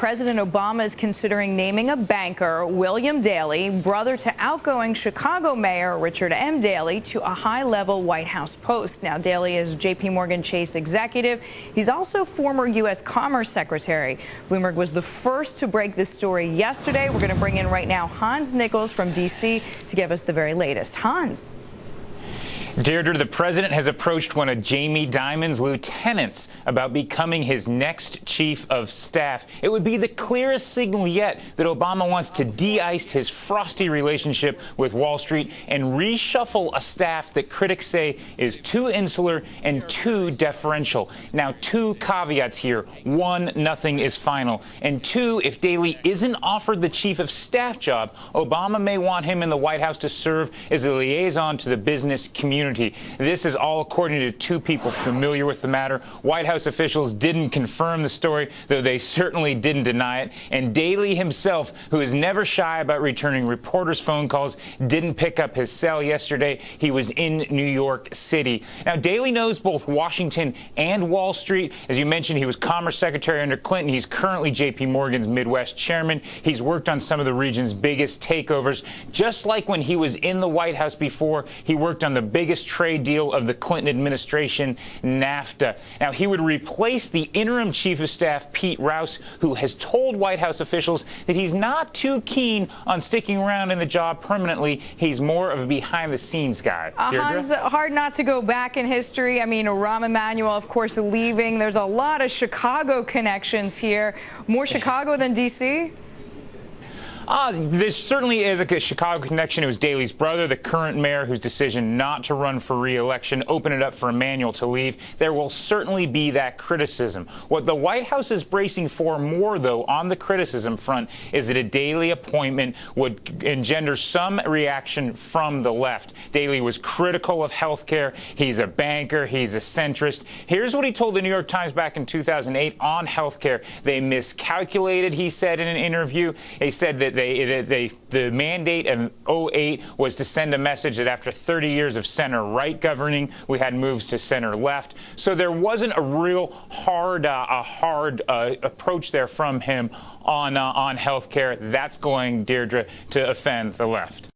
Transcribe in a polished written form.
President Obama is considering naming a banker, William Daley, brother to outgoing Chicago Mayor Richard M. Daley, to a high-level White House post. Now, Daley is JPMorgan Chase executive. He's also former U.S. Commerce Secretary. Bloomberg was the first to break this story yesterday. We're going to bring in right now Hans Nichols from D.C. to give us the very latest. Hans. Deirdre, the president has approached one of Jamie Dimon's lieutenants about becoming his next chief of staff. It would be the clearest signal yet that Obama wants to de-ice his frosty relationship with Wall Street and reshuffle a staff that critics say is too insular and too deferential. Now, two caveats here. One, nothing is final. And two, if Daley isn't offered the chief of staff job, Obama may want him in the White House to serve as a liaison to the business community. This is all according to two people familiar with the matter. White House officials didn't confirm the story, though they certainly didn't deny it. And Daley himself, who is never shy about returning reporters' phone calls, didn't pick up his cell yesterday. He was in New York City. Now, Daley knows both Washington and Wall Street. As you mentioned, he was Commerce Secretary under Clinton. He's currently JPMorgan's Midwest chairman. He's worked on some of the region's biggest takeovers. Just like when he was in the White House before, he worked on the biggest trade deal of the Clinton administration, NAFTA. Now, he would replace the interim chief of staff, Pete Rouse, who has told White House officials that he's not too keen on sticking around in the job permanently. He's more of a behind-the-scenes guy. Hans, hard not to go back in history. I mean, Rahm Emanuel, of course, leaving. There's a lot of Chicago connections here. More Chicago than D.C.? There certainly is a Chicago connection. It was Daley's brother, the current mayor, whose decision not to run for re-election opened it up for Emanuel to leave. There will certainly be that criticism. What the White House is bracing for more, though, on the criticism front, is that a Daley appointment would engender some reaction from the left. Daley was critical of health care. He's a banker. He's a centrist. Here's what he told the New York Times back in 2008 on health care. They miscalculated, he said in an interview. He said that the mandate of 2008 was to send a message that after 30 years of center-right governing, we had moves to center-left. So there wasn't a real hard approach there from him on health care. That's going, Deirdre, to offend the left.